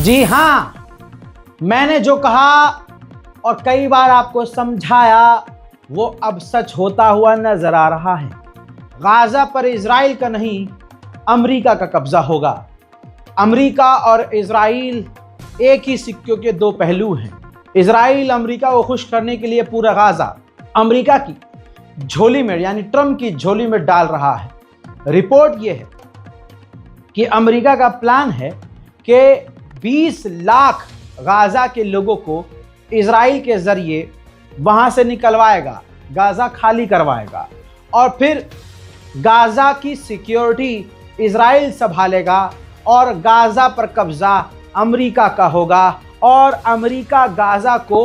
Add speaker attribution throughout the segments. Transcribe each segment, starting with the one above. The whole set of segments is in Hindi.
Speaker 1: जी हाँ, मैंने जो कहा और कई बार आपको समझाया वो अब सच होता हुआ नजर आ रहा है। गाजा पर इजराइल का नहीं, अमेरिका का कब्जा होगा। अमेरिका और इजराइल एक ही सिक्के के दो पहलू हैं। इजराइल अमेरिका को खुश करने के लिए पूरा गाजा अमेरिका की झोली में यानी ट्रंप की झोली में डाल रहा है। रिपोर्ट यह है कि अमेरिका का प्लान है कि 20 लाख गाजा के लोगों को इजराइल के जरिए वहां से निकलवाएगा, गाजा खाली करवाएगा और फिर गाजा की सिक्योरिटी इजराइल संभालेगा और गाजा पर कब्जा अमेरिका का होगा और अमेरिका गाजा को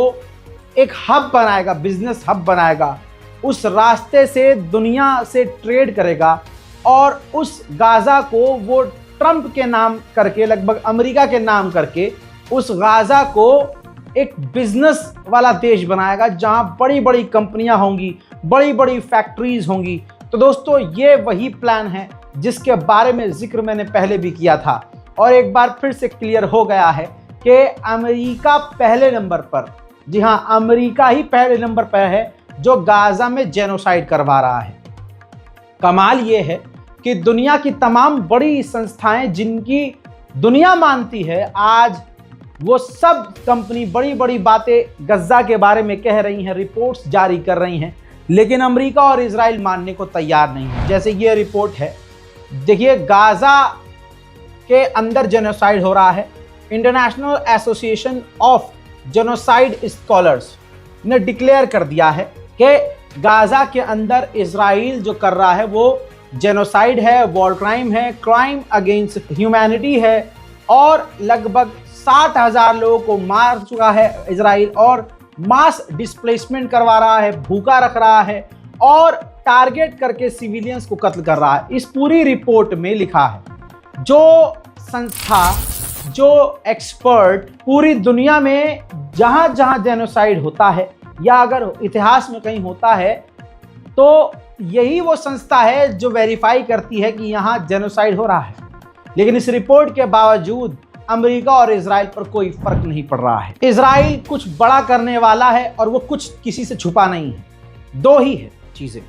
Speaker 1: एक हब बनाएगा, बिजनेस हब बनाएगा। उस रास्ते से दुनिया से ट्रेड करेगा और उस गाजा को वो ट्रंप के नाम करके, लगभग अमेरिका के नाम करके, उस गाजा को एक बिजनेस वाला देश बनाएगा जहां बड़ी बड़ी कंपनियां होंगी, बड़ी बड़ी फैक्ट्रीज होंगी। तो दोस्तों, ये वही प्लान है जिसके बारे में जिक्र मैंने पहले भी किया था और एक बार फिर से क्लियर हो गया है कि अमेरिका पहले नंबर पर, जी हां, अमेरिका ही पहले नंबर पर है जो गाजा में जेनोसाइड करवा रहा है। कमाल ये है कि दुनिया की तमाम बड़ी संस्थाएं जिनकी दुनिया मानती है, आज वो सब कंपनी बड़ी बड़ी बातें गजा के बारे में कह रही हैं, रिपोर्ट्स जारी कर रही हैं, लेकिन अमेरिका और इजराइल मानने को तैयार नहीं है। जैसे ये रिपोर्ट है, देखिए, गाजा के अंदर जेनोसाइड हो रहा है। International association of genocide scholars ने डिक्लेयर कर दिया है कि गाजा के अंदर इजराइल जो कर रहा है वो जेनोसाइड है, वॉर क्राइम है, क्राइम अगेंस्ट ह्यूमैनिटी है और लगभग 60,000 लोगों को मार चुका है इजराइल और मास डिस्प्लेसमेंट करवा रहा है, भूखा रख रहा है और टारगेट करके सिविलियंस को कत्ल कर रहा है। इस पूरी रिपोर्ट में लिखा है जो संस्था, जो एक्सपर्ट पूरी दुनिया में जहां जहां जेनोसाइड होता है या अगर इतिहास में कहीं होता है तो यही वो संस्था है जो वेरीफाई करती है कि यहाँ जेनोसाइड हो रहा है। लेकिन इस रिपोर्ट के बावजूद अमेरिका और इजराइल पर कोई फर्क नहीं पड़ रहा है। इजराइल कुछ बड़ा करने वाला है और वो कुछ किसी से छुपा नहीं है। दो ही है चीजें,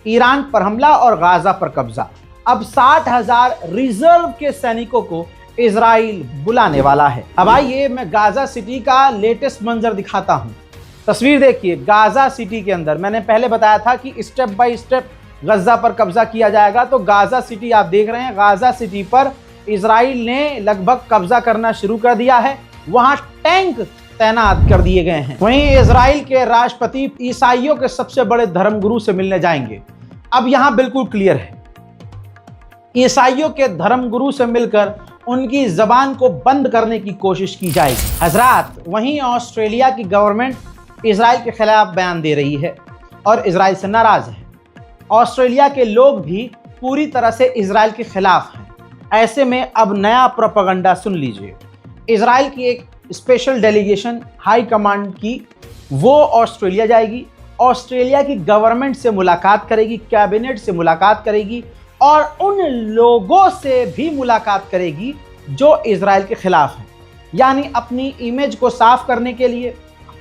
Speaker 1: ईरान पर हमला और गाजा पर कब्जा। अब 60,000 रिजर्व के सैनिकों को इजराइल बुलाने वाला है। अब आइए मैं गाजा सिटी का लेटेस्ट मंजर दिखाता हूं। तस्वीर देखिए, गाजा सिटी के अंदर मैंने पहले बताया था कि स्टेप बाय स्टेप गजा पर कब्जा किया जाएगा। तो गाजा सिटी आप देख रहे हैं, गाजा सिटी पर इजराइल ने लगभग कब्जा करना शुरू कर दिया है। वहां टैंक तैनात कर दिए गए हैं। वहीं इजराइल के राष्ट्रपति ईसाइयों के सबसे बड़े धर्मगुरु से मिलने जाएंगे। अब यहां बिल्कुल क्लियर है, ईसाइयों के धर्मगुरु से मिलकर उनकी जबान को बंद करने की कोशिश की जाएगी। हजरात, वहीं ऑस्ट्रेलिया की गवर्नमेंट इजराइल के खिलाफ बयान दे रही है और इजराइल से नाराज है। ऑस्ट्रेलिया के लोग भी पूरी तरह से इजराइल के खिलाफ हैं। ऐसे में अब नया प्रोपेगेंडा सुन लीजिए। इजराइल की एक स्पेशल डेलीगेशन हाई कमांड की, वो ऑस्ट्रेलिया जाएगी, ऑस्ट्रेलिया की गवर्नमेंट से मुलाकात करेगी, कैबिनेट से मुलाकात करेगी और उन लोगों से भी मुलाकात करेगी जो इजराइल के खिलाफ हैं। यानी अपनी इमेज को साफ करने के लिए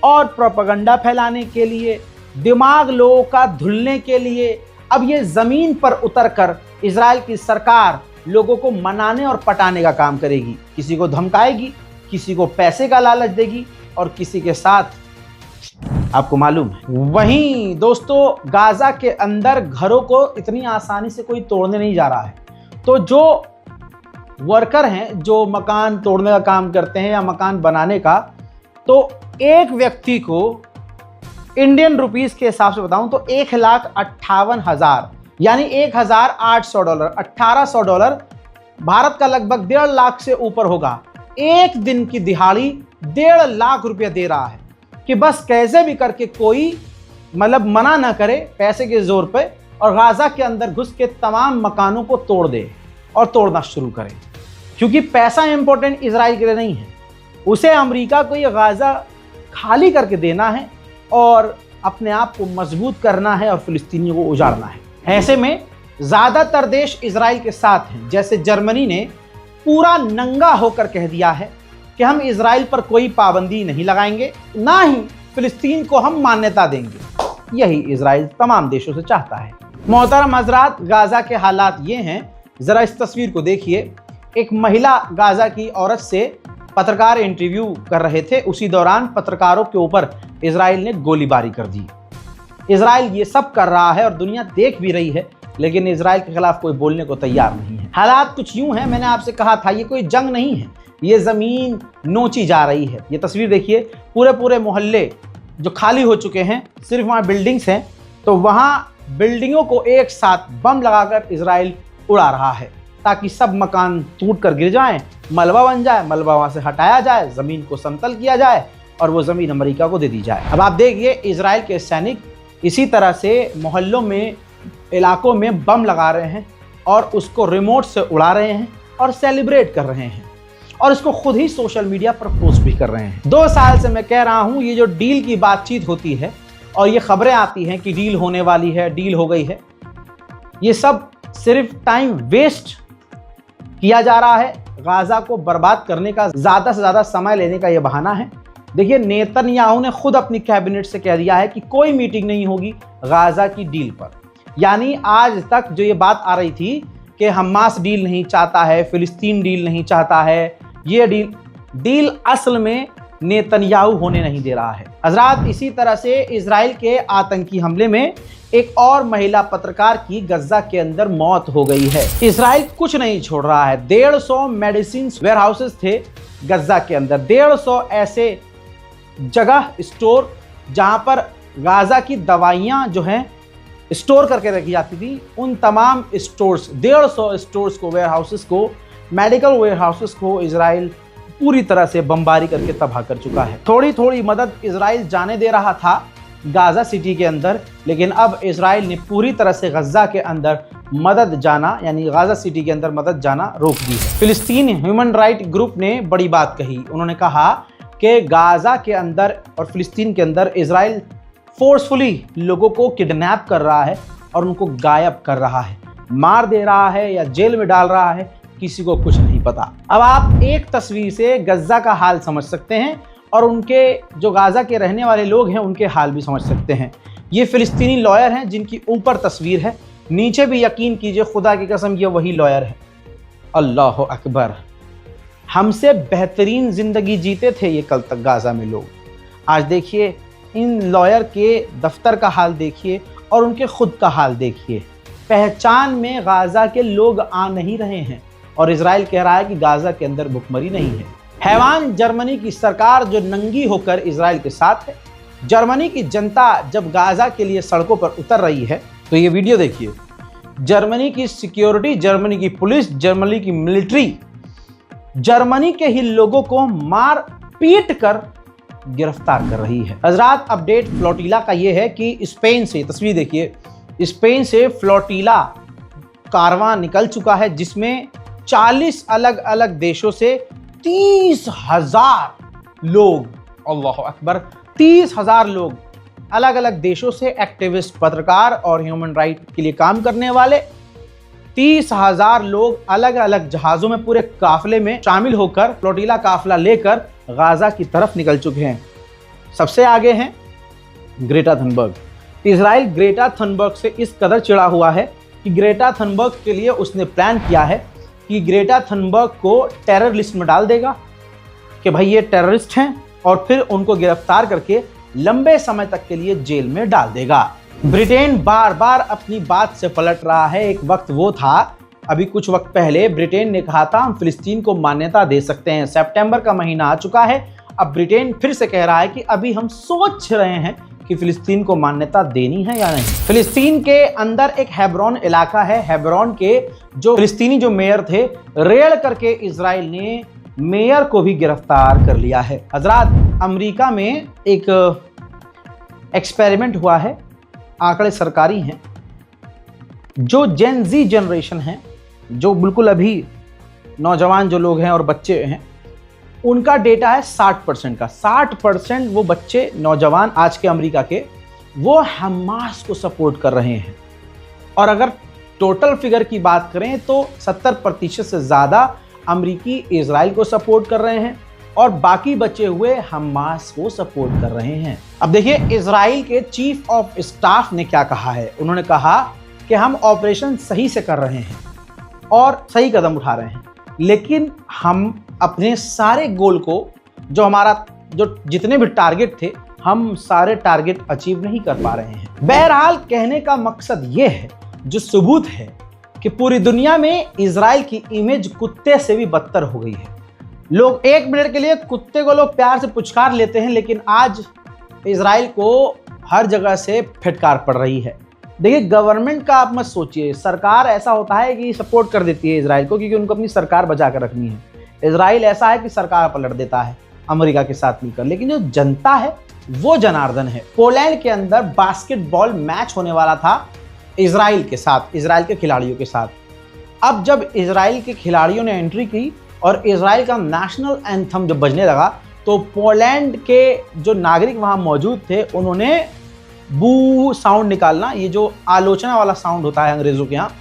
Speaker 1: और प्रोपेगेंडा फैलाने के लिए, दिमाग लोगों का धुलने के लिए अब ये ज़मीन पर उतरकर इजराइल की सरकार लोगों को मनाने और पटाने का काम करेगी। किसी को धमकाएगी, किसी को पैसे का लालच देगी और किसी के साथ आपको मालूम है। वहीं दोस्तों, गाजा के अंदर घरों को इतनी आसानी से कोई तोड़ने नहीं जा रहा है। तो जो वर्कर हैं जो मकान तोड़ने का काम करते हैं या मकान बनाने का, तो एक व्यक्ति को इंडियन रुपीस के हिसाब से बताऊं तो 1,58,000 यानी $1,800, $1,800 भारत का लगभग 1.5 लाख से ऊपर होगा। एक दिन की दिहाड़ी 1.5 लाख रुपया दे रहा है कि बस कैसे भी करके कोई मतलब मना ना करे पैसे के जोर पे और गाजा के अंदर घुस के तमाम मकानों को तोड़ दे और तोड़ना शुरू करे। क्योंकि पैसा इंपॉर्टेंट इजराइल के लिए नहीं है, उसे अमेरिका को ये गाजा खाली करके देना है और अपने आप को मजबूत करना है और फिलिस्तीनियों को उजाड़ना है। ऐसे में ज़्यादातर देश इजराइल के साथ हैं। जैसे जर्मनी ने पूरा नंगा होकर कह दिया है कि हम इजराइल पर कोई पाबंदी नहीं लगाएंगे, ना ही फिलिस्तीन को हम मान्यता देंगे। यही इजराइल तमाम देशों से चाहता है। मोहतरम हजरात, गाजा के हालात ये हैं, जरा इस तस्वीर को देखिए। एक महिला गाजा की औरत से पत्रकार इंटरव्यू कर रहे थे, उसी दौरान पत्रकारों के ऊपर इजराइल ने गोलीबारी कर दी। इजराइल ये सब कर रहा है और दुनिया देख भी रही है, लेकिन इजराइल के खिलाफ कोई बोलने को तैयार नहीं है। हालात कुछ यूं हैं, मैंने आपसे कहा था ये कोई जंग नहीं है, ये जमीन नोची जा रही है। ये तस्वीर देखिए, पूरे मोहल्ले जो खाली हो चुके हैं, सिर्फ वहाँ बिल्डिंग्स हैं, तो वहाँ बिल्डिंगों को एक साथ बम लगाकर इजराइल उड़ा रहा है ताकि सब मकान टूट कर गिर जाएं, मलबा बन जाए, मलबा वहाँ से हटाया जाए, ज़मीन को समतल किया जाए और वो ज़मीन अमेरिका को दे दी जाए। अब आप देखिए, इजराइल के सैनिक इसी तरह से मोहल्लों में, इलाकों में बम लगा रहे हैं और उसको रिमोट से उड़ा रहे हैं और सेलिब्रेट कर रहे हैं और इसको खुद ही सोशल मीडिया पर पोस्ट भी कर रहे हैं। 2 साल से मैं कह रहा हूँ, ये जो डील की बातचीत होती है और ये खबरें आती हैं कि डील होने वाली है, डील हो गई है, ये सब सिर्फ टाइम वेस्ट किया जा रहा है। गाजा को बर्बाद करने का, ज़्यादा से ज़्यादा समय लेने का ये बहाना है। देखिए, नेतन्याहू ने खुद अपनी कैबिनेट से कह दिया है कि कोई मीटिंग नहीं होगी गाजा की डील पर। यानी आज तक जो ये बात आ रही थी कि हमास डील नहीं चाहता है, फिलिस्तीन डील नहीं चाहता है, ये डील असल में नेतन्याहू होने नहीं दे रहा है। हजरात, इसी तरह से इजराइल के आतंकी हमले में एक और महिला पत्रकार की गजा के अंदर मौत हो गई है। इजराइल कुछ नहीं छोड़ रहा है। 150 मेडिसिन वेयरहाउसेस थे गजा के अंदर, 150 ऐसे जगह स्टोर जहां पर गाजा की दवाइयां जो हैं स्टोर करके रखी जाती थी, उन तमाम स्टोर्स, 150 स्टोर्स को, वेयरहाउसेस को, मेडिकल वेयरहाउसेस को इजराइल पूरी तरह से बमबारी करके तबाह कर चुका है। थोड़ी थोड़ी मदद इजराइल जाने दे रहा था गाजा सिटी के अंदर, लेकिन अब इजराइल ने पूरी तरह से गजा के अंदर मदद जाना, यानी गाजा सिटी के अंदर मदद जाना रोक दी है। फिलिस्तीन ह्यूमन राइट ग्रुप ने बड़ी बात कही। उन्होंने कहा कि गाजा के अंदर और फिलिस्तीन के अंदर इजराइल फोर्सफुली लोगों को किडनैप कर रहा है और उनको गायब कर रहा है, मार दे रहा है या जेल में डाल रहा है, किसी को कुछ नहीं पता। अब आप एक तस्वीर से गजा का हाल समझ सकते हैं और उनके जो गाजा के रहने वाले लोग हैं उनके हाल भी समझ सकते हैं। ये फिलिस्तीनी लॉयर हैं जिनकी ऊपर तस्वीर है, नीचे भी यकीन कीजिए, खुदा की कसम, ये वही लॉयर है। अल्लाह अकबर, हमसे बेहतरीन ज़िंदगी जीते थे ये कल तक गाजा में लोग। आज देखिए, इन लॉयर के दफ्तर का हाल देखिए और उनके खुद का हाल देखिए। पहचान में गाजा के लोग आ नहीं रहे हैं और इजराइल कह रहा है कि गाजा के अंदर भुखमरी नहीं है। हैवान जर्मनी की सरकार जो नंगी होकर इजराइल के साथ है। जर्मनी की जनता जब गाजा के लिए सड़कों पर उतर रही है, तो ये वीडियो देखिए। जर्मनी की सिक्योरिटी, जर्मनी की पुलिस, जर्मनी की मिलिट्री जर्मनी के ही लोगों को मार पीट कर गिरफ्तार कर रही है। हजरात, अपडेट फ्लोटिला का ये है कि स्पेन से, तस्वीर देखिए, स्पेन से फ्लोटिला कारवां निकल चुका है जिसमें 40 अलग अलग देशों से 30,000 लोग, अल्लाह अकबर, 30,000 लोग अलग अलग देशों से, एक्टिविस्ट, पत्रकार और ह्यूमन राइट के लिए काम करने वाले 30,000 लोग अलग अलग जहाज़ों में पूरे काफिले में शामिल होकर फ्लोटिला काफिला लेकर गाजा की तरफ निकल चुके हैं। सबसे आगे हैं Greta Thunberg. Israel Greta Thunberg से इस कदर चिढ़ा हुआ है कि ग्रेटा थनबर्ग के लिए उसने प्लान किया है कि ग्रेटा थनबर्ग को टेरर लिस्ट में डाल देगा कि भाई ये टेररिस्ट हैं, और फिर उनको गिरफ्तार करके लंबे समय तक के लिए जेल में डाल देगा। ब्रिटेन बार बार अपनी बात से पलट रहा है। एक वक्त वो था, अभी कुछ वक्त पहले ब्रिटेन ने कहा था हम फिलिस्तीन को मान्यता दे सकते हैं। सितंबर का महीना आ चुका है, अब ब्रिटेन फिर से कह रहा है कि अभी हम सोच रहे हैं कि फिलिस्तीन को मान्यता देनी है या नहीं। फिलिस्तीन के अंदर एक हेब्रोन इलाका है, हेब्रोन के जो फिलिस्तीनी जो मेयर थे, रेड करके इजराइल ने मेयर को भी गिरफ्तार कर लिया है। हजरात, अमेरिका में एक एक्सपेरिमेंट हुआ है, आंकड़े सरकारी हैं, जो जेन जी जनरेशन है, जो बिल्कुल अभी नौजवान जो लोग हैं और बच्चे हैं, उनका डेटा है 60% का। 60% वो बच्चे, नौजवान आज के अमेरिका के, वो हमास को सपोर्ट कर रहे हैं। और अगर टोटल फिगर की बात करें तो 70% से ज़्यादा अमेरिकी इजराइल को सपोर्ट कर रहे हैं और बाकी बचे हुए हमास को सपोर्ट कर रहे हैं। अब देखिए इजराइल के चीफ ऑफ स्टाफ ने क्या कहा है। उन्होंने कहा कि हम ऑपरेशन सही से कर रहे हैं और सही कदम उठा रहे हैं, लेकिन हम अपने सारे गोल को जो जितने भी टारगेट थे, हम सारे टारगेट अचीव नहीं कर पा रहे हैं। बहरहाल कहने का मकसद ये है, जो सबूत है कि पूरी दुनिया में इजराइल की इमेज कुत्ते से भी बदतर हो गई है। लोग 1 मिनट के लिए कुत्ते को लोग प्यार से पुचकार लेते हैं, लेकिन आज इजराइल को हर जगह से फटकार पड़ रही है। देखिए गवर्नमेंट का आप मत सोचिए, सरकार ऐसा होता है कि सपोर्ट कर देती है इजराइल को, क्योंकि उनको अपनी सरकार बचा कर रखनी है। इजराइल ऐसा है कि सरकार पलट देता है अमेरिका के साथ मिलकर, लेकिन जो जनता है वो जनार्दन है। पोलैंड के अंदर बास्केटबॉल मैच होने वाला था इजराइल के साथ, इजराइल के खिलाड़ियों के साथ। अब जब इजराइल के खिलाड़ियों ने एंट्री की और इजराइल का नेशनल एंथम जब बजने लगा, तो पोलैंड के जो नागरिक वहां मौजूद थे उन्होंने बू साउंड निकालना, ये जो आलोचना वाला साउंड होता है अंग्रेजों के यहाँ,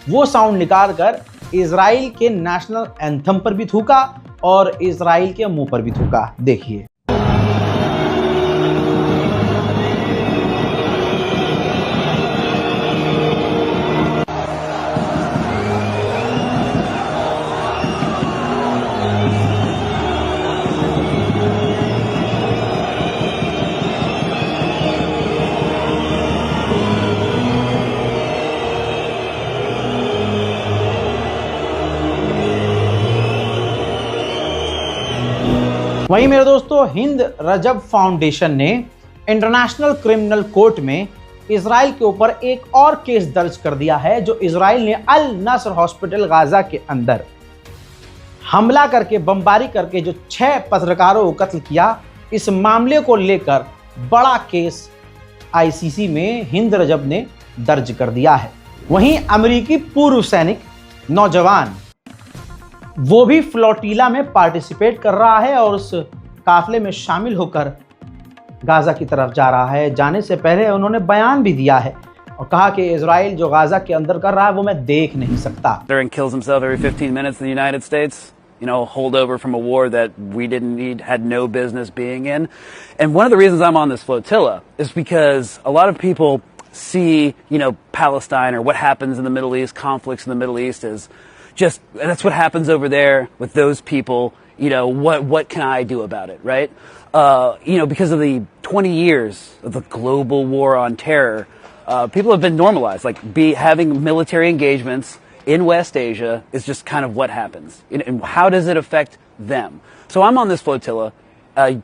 Speaker 1: वो साउंड निकाल कर इजराइल के नेशनल एंथम पर भी थूका और इजराइल के मुंह पर भी थूका। देखिए वहीं मेरे दोस्तों, हिंद रजब फाउंडेशन ने इंटरनेशनल क्रिमिनल कोर्ट में इजराइल के ऊपर एक और केस दर्ज कर दिया है, जो इजराइल ने अल नस्र हॉस्पिटल गाजा के अंदर हमला करके, बमबारी करके जो 6 पत्रकारों को कत्ल किया, इस मामले को लेकर बड़ा केस आईसीसी में हिंद रजब ने दर्ज कर दिया है। वहीं अमेरिकी पूर्व सैनिक नौजवान वो भी फ्लोटिला में पार्टिसिपेट कर रहा है और उस काफले में शामिल होकर गाजा की तरफ जा रहा है। जाने से पहले उन्होंने बयान भी दिया है और कहा कि इजराइल जो गाजा के अंदर कर रहा है वो मैं देख नहीं सकता।
Speaker 2: Kills himself every 15 minutes in the United States. You know, holdover from a war that we didn't need, had no business being in. And one of the reasons I'm on this flotilla is because a lot of people see, you know, Palestine or what happens in the Middle East, conflicts in the Middle East is just, that's what happens over there with those people. You know, what can I do about it, right? You know, because of the 20 years of the global war on terror, people have been normalized. Like, having military engagements in West Asia is just kind of what happens. And how does it affect them? So I'm on this flotilla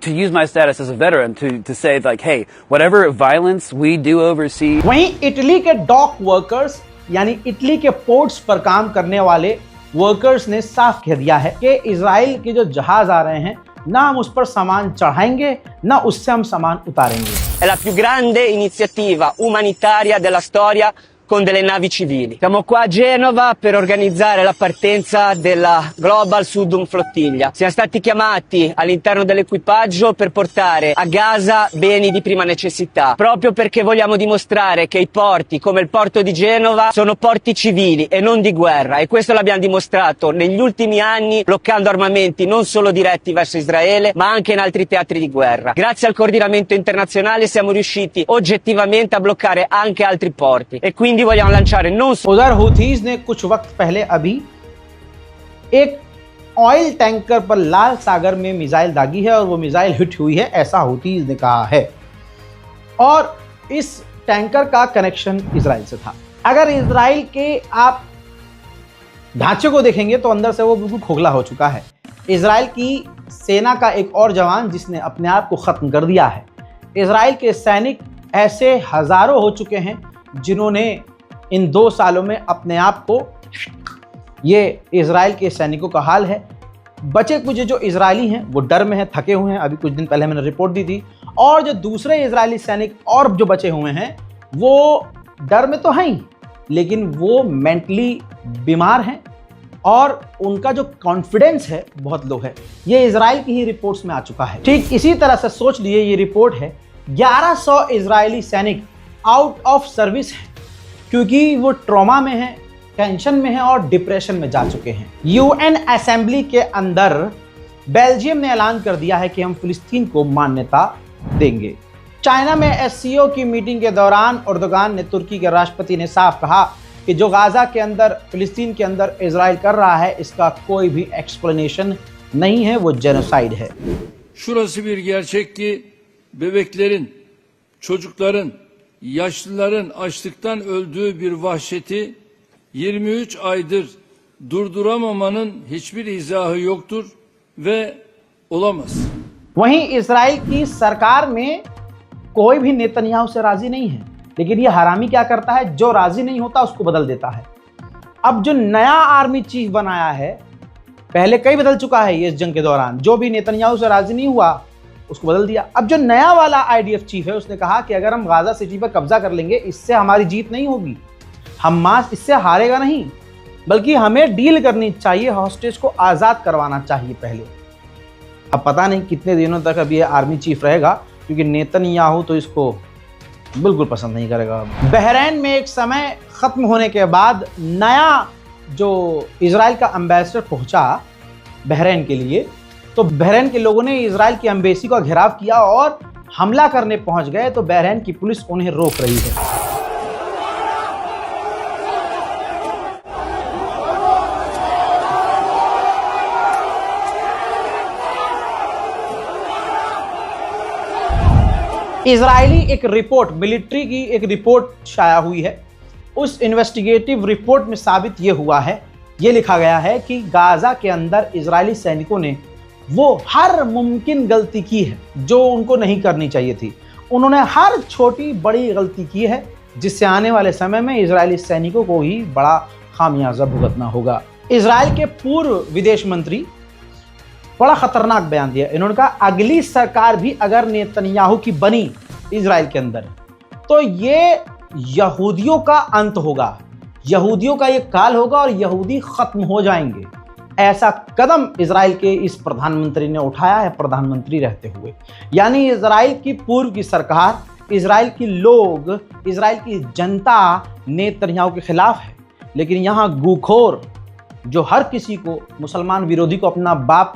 Speaker 2: to use my status as a veteran to say, like, hey, whatever violence we do overseas.
Speaker 1: वहीं इटली के डॉक वर्कर्स, यानी इटली के पोर्ट्स पर काम करने वाले वर्कर्स ने साफ कह दिया है कि इजराइल के जो जहाज आ रहे हैं, ना हम उस पर सामान चढ़ाएंगे, ना उससे हम सामान उतारेंगे।
Speaker 3: È la più grande iniziativa umanitaria della storia con delle navi civili. Siamo qua a Genova per organizzare la partenza della Global Sudum Flottiglia. Siamo stati chiamati all'interno dell'equipaggio per portare a Gaza beni di prima necessità, proprio perché vogliamo dimostrare che i porti, come il porto di Genova, sono porti civili e non di guerra, e questo l'abbiamo dimostrato negli ultimi anni bloccando armamenti non solo diretti verso Israele, ma anche in altri teatri di guerra. Grazie al coordinamento internazionale siamo riusciti oggettivamente a bloccare anche altri porti, e quindi
Speaker 1: उधर हुथीज ने कुछ वक्त पहले अभी एक ऑयल टैंकर पर लाल सागर में मिसाइल दागी है और वो मिसाइल हिट हुई है, ऐसा हुथीज ने कहा है। और इस टैंकर का कनेक्शन इजराइल से था। अगर इजराइल के आप ढांचे को देखेंगे तो अंदर से वो बिल्कुल खोखला हो चुका है। इजराइल की सेना का एक और जवान जिसने अपने आप को खत्म कर दिया है। इजराइल के सैनिक ऐसे हजारों हो चुके हैं जिन्होंने इन 2 सालों में अपने आप को, ये इजराइल के सैनिकों का हाल है। बचे कुछ जो इजरायली हैं वो डर में हैं, थके हुए हैं। अभी कुछ दिन पहले मैंने रिपोर्ट दी थी। और जो दूसरे इजरायली सैनिक और जो बचे हुए हैं वो डर में तो हैं ही, लेकिन वो मेंटली बीमार हैं और उनका जो कॉन्फिडेंस है बहुत लो है। ये इजराइल की ही रिपोर्ट्स में आ चुका है। ठीक इसी तरह से सोच लिए ये रिपोर्ट है 1100 इजरायली सैनिक आउट ऑफ सर्विस है, क्योंकि वो ट्रॉमा में है, टेंशन में है और डिप्रेशन में जा चुके हैं। यूएन असेंबली के अंदर बेल्जियम ने ऐलान कर दिया है कि हम फिलिस्तीन को मान्यता देंगे। चाइना में एससीओ की मीटिंग के दौरान एर्दोगान ने तुर्की के राष्ट्रपति ने साफ कहा कि जो गाजा के अंदर, फिलिस्तीन के अंदर इजराइल कर रहा है, इसका कोई भी एक्सप्लेनेशन नहीं है, वो जेनोसाइड है।
Speaker 4: Şurası bir gerçek ki bebeklerin, çocukların, yaşlıların açlıktan öldüğü bir vahşeti 23 aydır durduramamanın hiçbir izahı yoktur ve olamaz.
Speaker 1: वहीं इजराइल की सरकार में कोई भी नेतन्याहू से राजी नहीं है, लेकिन ये हरामी क्या करता है, जो राजी नहीं होता उसको बदल देता है। अब जो नया आर्मी चीफ बनाया है, पहले कई बदल चुका है ये इस जंग के दौरान, जो भी नेतन्याहू से राजी नहीं हुआ उसको बदल दिया। अब जो नया वाला आईडीएफ चीफ है उसने कहा कि अगर हम गाजा सिटी पर कब्जा कर लेंगे, इससे हमारी जीत नहीं होगी, हमास इससे हारेगा नहीं, बल्कि हमें डील करनी चाहिए, हॉस्टेज को आज़ाद करवाना चाहिए पहले। अब पता नहीं कितने दिनों तक अब ये आर्मी चीफ रहेगा, क्योंकि नेतन्याहू तो इसको बिल्कुल पसंद नहीं करेगा। बहरीन में एक समय ख़त्म होने के बाद नया जो इजराइल का एम्बेसडर पहुंचा बहरीन के लिए, तो बहरीन के लोगों ने इजराइल की एम्बेसी का घेराव किया और हमला करने पहुंच गए, तो बहरीन की पुलिस उन्हें रोक रही है। इजरायली एक रिपोर्ट, मिलिट्री की एक रिपोर्ट शाया हुई है। उस इन्वेस्टिगेटिव रिपोर्ट में साबित ये हुआ है, ये लिखा गया है कि गाजा के अंदर इजरायली सैनिकों ने वो हर मुमकिन गलती की है जो उनको नहीं करनी चाहिए थी। उन्होंने हर छोटी बड़ी गलती की है, जिससे आने वाले समय में इजरायली सैनिकों को ही बड़ा खामियाजा भुगतना होगा। इजराइल के पूर्व विदेश मंत्री बड़ा खतरनाक बयान दिया। इन्होंने कहा अगली सरकार भी अगर नेतन्याहू की बनी इजराइल के अंदर, तो ये यहूदियों का अंत होगा, यहूदियों का ये काल होगा और यहूदी खत्म हो जाएंगे। ऐसा कदम इजराइल के इस प्रधानमंत्री ने उठाया है, प्रधानमंत्री रहते हुए। यानी इजराइल की पूर्व की सरकार, इजराइल के लोग, इजराइल की जनता नेतन्याहू के खिलाफ है, लेकिन यहाँ गूखोर जो हर किसी को, मुसलमान विरोधी को अपना बाप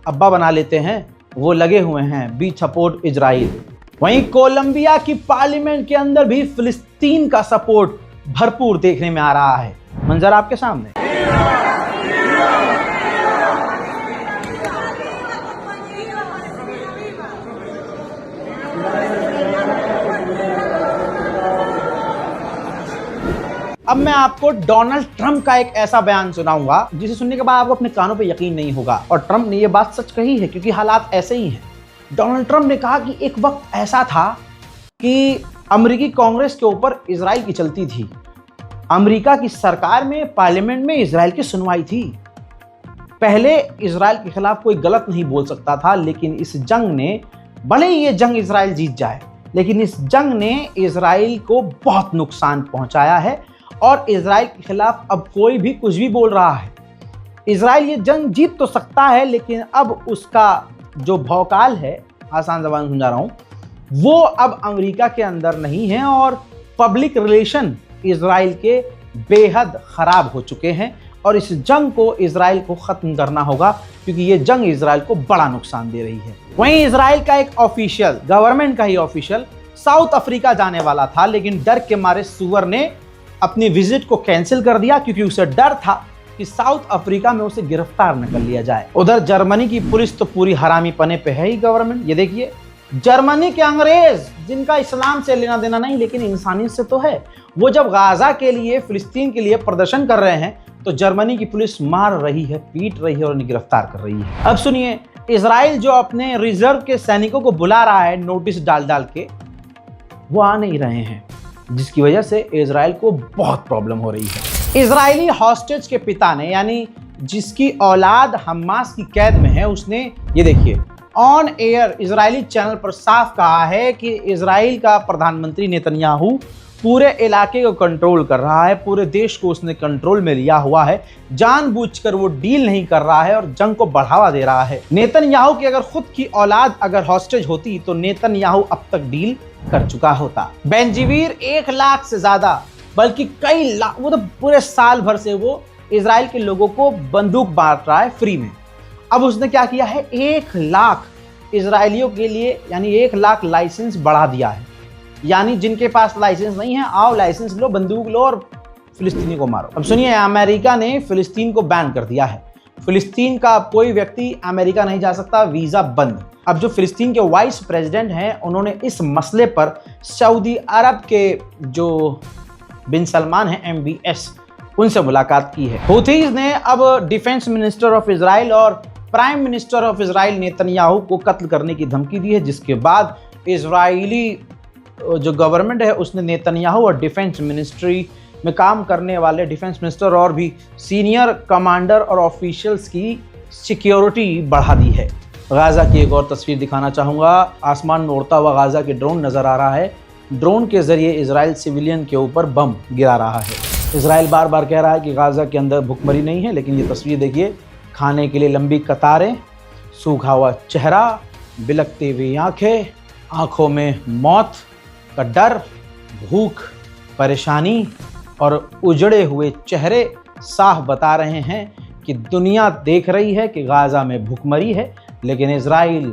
Speaker 1: अब्बा बना लेते हैं, वो लगे हुए हैं वी सपोर्ट इजराइल। वहीं कोलंबिया की पार्लियामेंट के अंदर भी फिलिस्तीन का सपोर्ट भरपूर देखने में आ रहा है। मंजर आपके सामने। अब मैं आपको डोनाल्ड ट्रंप का एक ऐसा बयान सुनाऊंगा जिसे सुनने के बाद आपको अपने कानों पे यकीन नहीं होगा, और ट्रंप ने ये बात सच कही है, क्योंकि हालात ऐसे ही हैं। डोनाल्ड ट्रंप ने कहा कि एक वक्त ऐसा था कि अमेरिकी कांग्रेस के ऊपर इजराइल की चलती थी, अमेरिका की सरकार में, पार्लियामेंट में इजराइल की सुनवाई थी। पहले इजराइल के खिलाफ कोई गलत नहीं बोल सकता था, लेकिन इस जंग ने, भले ही ये जंग इजराइल जीत जाए, लेकिन इस जंग ने इजराइल को बहुत नुकसान पहुंचाया है और इजराइल के खिलाफ अब कोई भी कुछ भी बोल रहा है। इजराइल ये जंग जीत तो सकता है, लेकिन अब उसका जो भौकाल है, आसान ज़बान में समझा रहा हूँ, वो अब अमेरिका के अंदर नहीं है और पब्लिक रिलेशन इजराइल के बेहद ख़राब हो चुके हैं और इस जंग को इजराइल को ख़त्म करना होगा, क्योंकि ये जंग इजराइल को बड़ा नुकसान दे रही है। वहीं इजराइल का एक ऑफिशियल, गवर्नमेंट का ही ऑफिशियल, साउथ अफ्रीका जाने वाला था, लेकिन डर के मारे सुअर ने अपनी विजिट को कैंसिल कर दिया, क्योंकि उसे डर था कि साउथ अफ्रीका में उसे गिरफ्तार न कर लिया जाए। उधर जर्मनी की पुलिस तो पूरी हरामी पने पे है ही गवर्नमेंट। ये देखिए, जर्मनी के अंग्रेज, जिनका इस्लाम से लेना देना नहीं लेकिन इंसानियत से तो है, वो जब गाजा के लिए, फिलिस्तीन के लिए प्रदर्शन कर रहे हैं, तो जर्मनी की पुलिस मार रही है, पीट रही है और उन्हें गिरफ्तार कर रही है। अब सुनिए, इजराइल जो अपने रिजर्व के सैनिकों को बुला रहा है नोटिस डाल डाल के, वो आ नहीं रहे हैं, जिसकी वजह से इजराइल को बहुत प्रॉब्लम हो रही है। इजरायली हॉस्टेज के पिता ने, यानी जिसकी औलाद हमास की कैद में है, उसने ये देखिए ऑन एयर इजरायली चैनल पर साफ कहा है कि इजराइल का प्रधानमंत्री नेतन्याहू पूरे इलाके को कंट्रोल कर रहा है, पूरे देश को उसने कंट्रोल में लिया हुआ है, जानबूझकर वो डील नहीं कर रहा है और जंग को बढ़ावा दे रहा है। नेतन्याहू की अगर खुद की औलाद अगर हॉस्टेज होती तो नेतन्याहू अब तक डील कर चुका होता। बेंजीवीर 1 लाख से ज्यादा, बल्कि कई लाख, वो तो पूरे साल भर से वो इजराइल के लोगों को बंदूक बांट रहा है फ्री में, अब उसने क्या किया है, 1 लाख इजरायलियों के लिए यानी 1 लाख लाइसेंस बढ़ा दिया है। यानी जिनके पास लाइसेंस नहीं है, आओ लाइसेंस लो, बंदूक लो और फिलिस्तीनी को मारो। अब सुनिए, अमेरिका ने फिलिस्तीन को बैन कर दिया है। फिलिस्तीन का कोई व्यक्ति अमेरिका नहीं जा सकता, वीजा बंद। अब जो फिलिस्तीन के वाइस प्रेसिडेंट हैं, उन्होंने इस मसले पर सऊदी अरब के जो बिन सलमान हैं MBS, उनसे मुलाकात की है। हूथीज ने अब डिफेंस मिनिस्टर ऑफ इजराइल और prime minister of Israel Netanyahu को कत्ल करने की धमकी दी है, जिसके बाद इजरायली जो गवर्नमेंट है उसने नेतन्याहू और डिफेंस मिनिस्ट्री में काम करने वाले डिफेंस मिनिस्टर और भी सीनियर कमांडर और ऑफिशियल्स की सिक्योरिटी बढ़ा दी है। गाज़ा की एक और तस्वीर दिखाना चाहूँगा। आसमान में उड़ता हुआ गाज़ा के ड्रोन नज़र आ रहा है। ड्रोन के ज़रिए इजराइल सिविलियन के ऊपर बम गिरा रहा है। इजराइल बार बार कह रहा है कि गाज़ा के अंदर भुखमरी नहीं है, लेकिन ये तस्वीर देखिए, खाने के लिए लंबी कतारें, सूखा हुआ चेहरा, बिलकती हुई आँखें, आँखों में मौत का डर, भूख, परेशानी और उजड़े हुए चेहरे साफ बता रहे हैं कि दुनिया देख रही है कि गाज़ा में भुखमरी है, लेकिन इजराइल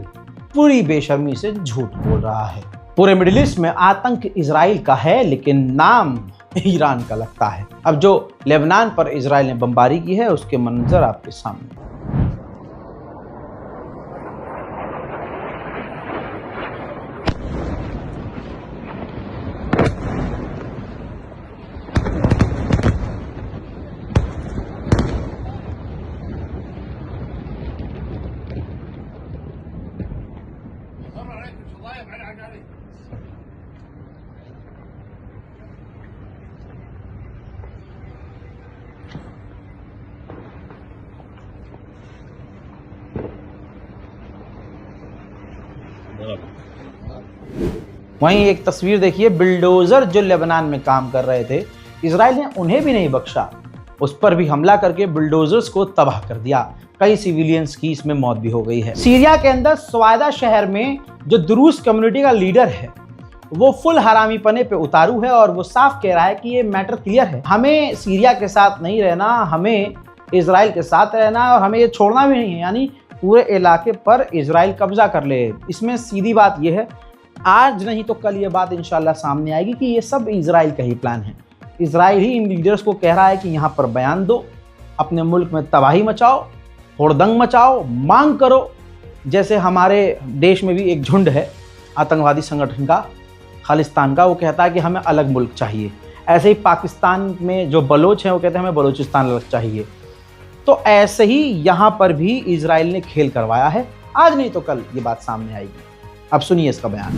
Speaker 1: पूरी बेशर्मी से झूठ बोल रहा है। पूरे मिडिल ईस्ट में आतंक इजराइल का है, लेकिन नाम ईरान का लगता है। अब जो लेबनान पर इजराइल ने बमबारी की है, उसके मंजर आपके सामने। वहीं एक तस्वीर देखिए, बिल्डोजर जो लेबनान में काम कर रहे थे, इजराइल ने उन्हें भी नहीं बख्शा, उस पर भी हमला करके बिल्डोजर्स को तबाह कर दिया। कई सिविलियंस की इसमें मौत भी हो गई है। सीरिया के अंदर सवादा शहर में जो दुरूस कम्युनिटी का लीडर है, वो फुल हरामीपने पे उतारू है और वो साफ कह रहा है कि ये मैटर क्लियर है, हमें सीरिया के साथ नहीं रहना, हमें इजराइल के साथ रहना और हमें ये छोड़ना भी नहीं है। यानी पूरे इलाके पर इजराइल कब्जा कर ले। इसमें सीधी बात यह है, आज नहीं तो कल ये बात इंशाल्लाह सामने आएगी कि ये सब इजराइल का ही प्लान है। इजराइल ही इन लीडर्स को कह रहा है कि यहाँ पर बयान दो, अपने मुल्क में तबाही मचाओ, होड़दंग मचाओ, मांग करो। जैसे हमारे देश में भी एक झुंड है आतंकवादी संगठन का, खालिस्तान का, वो कहता है कि हमें अलग मुल्क चाहिए। ऐसे ही पाकिस्तान में जो बलोच हैं वो कहते हैं हमें बलोचिस्तान अलग चाहिए। तो ऐसे ही यहाँ पर भी इजराइल ने खेल करवाया है, आज नहीं तो कल ये बात सामने आएगी। अब सुनिए इसका बयान।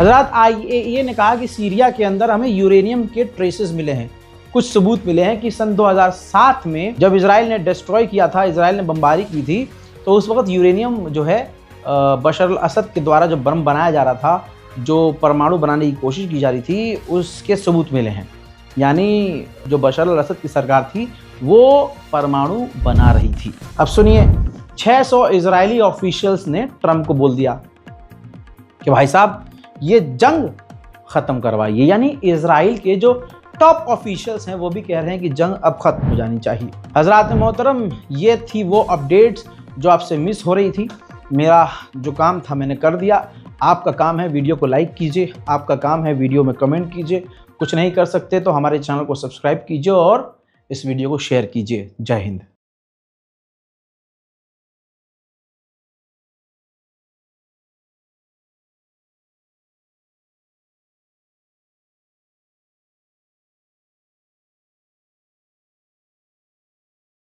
Speaker 1: हज़रात, IAEA ने कहा कि सीरिया के अंदर हमें यूरेनियम के ट्रेसेस मिले हैं, कुछ सबूत मिले हैं कि सन 2007 में जब इजराइल ने डिस्ट्रॉय किया था, इजराइल ने बमबारी की थी, तो उस वक्त यूरेनियम जो है बशर अल असद के द्वारा जो बम बनाया जा रहा था, जो परमाणु बनाने की कोशिश की जा रही थी, उसके सबूत मिले हैं। यानी जो बशर अल असद की सरकार थी वो परमाणु बना रही थी। अब सुनिए, 600 इजरायली ऑफिशियल्स ने ट्रंप को बोल दिया कि भाई साहब ये जंग ख़त्म करवाइए। यानी इजराइल के जो टॉप ऑफिशियल्स हैं वो भी कह रहे हैं कि जंग अब खत्म हो जानी चाहिए। हजरात मोहतरम, ये थी वो अपडेट्स जो आपसे मिस हो रही थी। मेरा जो काम था मैंने कर दिया। आपका काम है वीडियो को लाइक कीजिए, आपका काम है वीडियो में कमेंट कीजिए। कुछ नहीं कर सकते तो हमारे चैनल को सब्सक्राइब कीजिए और इस वीडियो को शेयर कीजिए। जय हिंद।